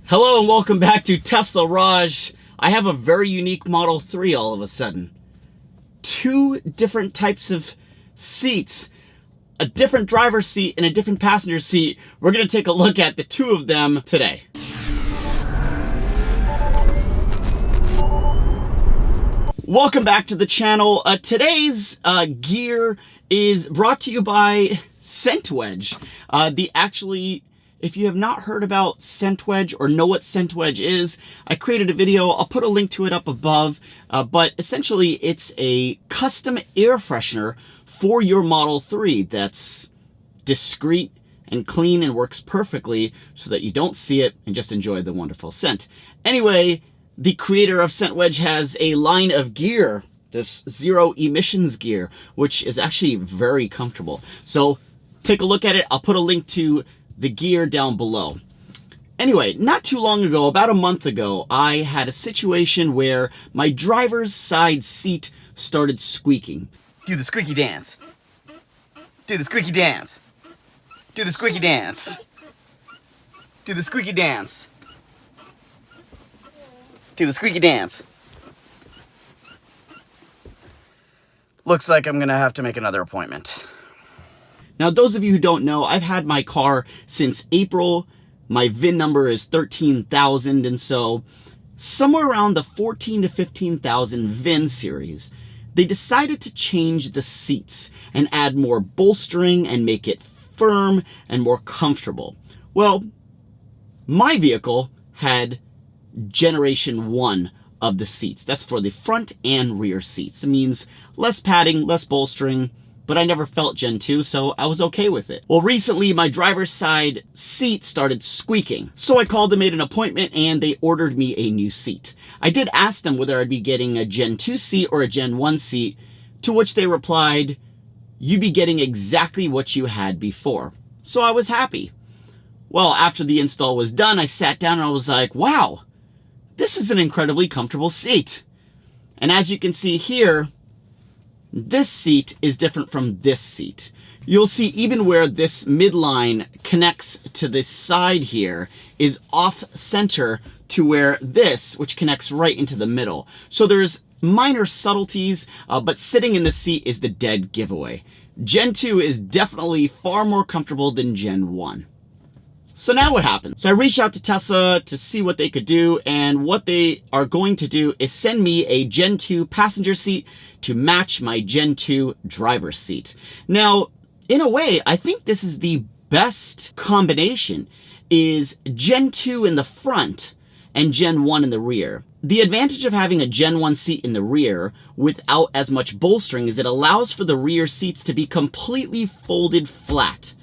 Hello and welcome back to Tesla Raj. I have a very unique Model 3 all of a sudden. Two different types of seats, a different driver's seat and a different passenger seat. We're gonna take a look at the two of them today. Welcome back to the channel. Today's gear is brought to you by ScentWedge. If you have not heard about ScentWedge or know what ScentWedge is, I created a video. I'll put a link to it up above. But essentially, it's a custom air freshener for your Model 3 that's discreet and clean and works perfectly so that you don't see it and just enjoy the wonderful scent. Anyway, the creator of ScentWedge has a line of gear, this zero emissions gear, which is actually very comfortable. So take a look at it. I'll put a link to the gear down below. Anyway, not too long ago, about a month ago, I had a situation where my driver's side seat started squeaking. Do the squeaky dance. Do the squeaky dance. Do the squeaky dance. Do the squeaky dance. Do the squeaky dance. Looks like I'm gonna have to make another appointment. Now, those of you who don't know, I've had my car since April. My VIN number is 13,000, and so somewhere around the 14 to 15,000 VIN series, they decided to change the seats and add more bolstering and make it firm and more comfortable. Well, my vehicle had generation 1 of the seats. That's for the front and rear seats. It means less padding, less bolstering, but I never felt Gen 2, so I was okay with it. Well, recently my driver's side seat started squeaking. So I called and made an appointment and they ordered me a new seat. I did ask them whether I'd be getting a Gen 2 seat or a Gen 1 seat, to which they replied, "You'd be getting exactly what you had before." So I was happy. Well, after the install was done, I sat down and I was like, wow, this is an incredibly comfortable seat. And as you can see here, this seat is different from this seat. You'll see even where this midline connects to this side here is off center to where this, which connects right into the middle. So there's minor subtleties, but sitting in the seat is the dead giveaway. Gen 2 is definitely far more comfortable than Gen 1. So now what happens? So I reached out to Tesla to see what they could do, and what they are going to do is send me a Gen 2 passenger seat to match my Gen 2 driver's seat. Now, in a way, I think this is the best combination, is Gen 2 in the front and Gen 1 in the rear. The advantage of having a Gen 1 seat in the rear without as much bolstering is it allows for the rear seats to be completely folded flat.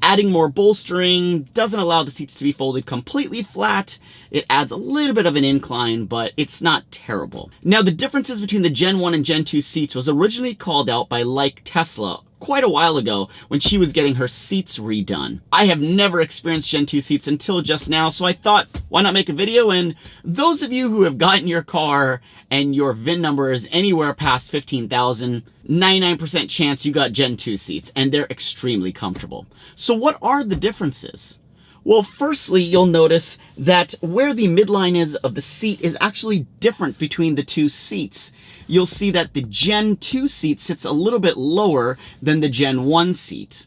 Adding more bolstering doesn't allow the seats to be folded completely flat. It adds a little bit of an incline, but it's not terrible. Now, the differences between the Gen 1 and Gen 2 seats was originally called out by Like Tesla quite a while ago when she was getting her seats redone. I have never experienced Gen 2 seats until just now, so I thought, why not make a video? And those of you who have gotten your car and your VIN number is anywhere past 15,000, 99% chance you got Gen 2 seats, and they're extremely comfortable. So what are the differences? Well, firstly, you'll notice that where the midline is of the seat is actually different between the two seats. You'll see that the Gen 2 seat sits a little bit lower than the Gen 1 seat.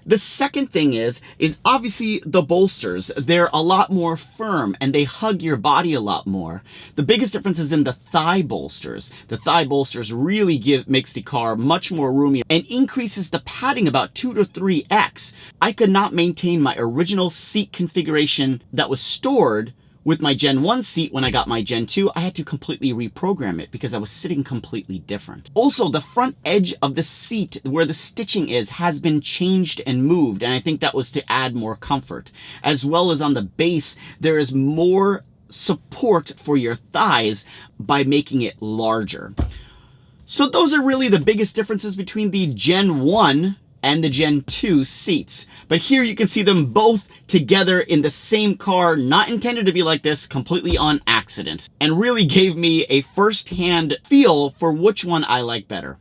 The second thing is obviously the bolsters. They're a lot more firm and they hug your body a lot more. The biggest difference is in the thigh bolsters. The thigh bolsters really makes the car much more roomy and increases the padding about 2 to 3x. I could not maintain my original seat configuration that was stored with my Gen 1 seat. When I got my Gen 2, I had to completely reprogram it because I was sitting completely different. Also, the front edge of the seat where the stitching is has been changed and moved, and I think that was to add more comfort. As well as on the base, there is more support for your thighs by making it larger. So those are really the biggest differences between the Gen 1 and the Gen 2 seats. But here you can see them both together in the same car, not intended to be like this, completely on accident, and really gave me a first-hand feel for which one I like better.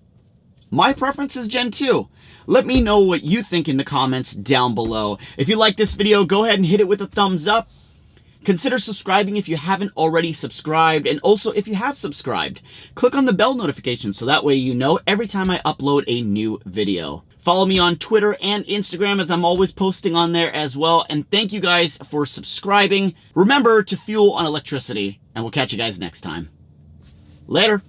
My preference is Gen 2. Let me know what you think in the comments down below. If you like this video, go ahead and hit it with a thumbs up. Consider subscribing if you haven't already subscribed, and also if you have subscribed, click on the bell notification so that way you know every time I upload a new video. Follow me on Twitter and Instagram as I'm always posting on there as well, and thank you guys for subscribing. Remember to fuel on electricity, and we'll catch you guys next time. Later.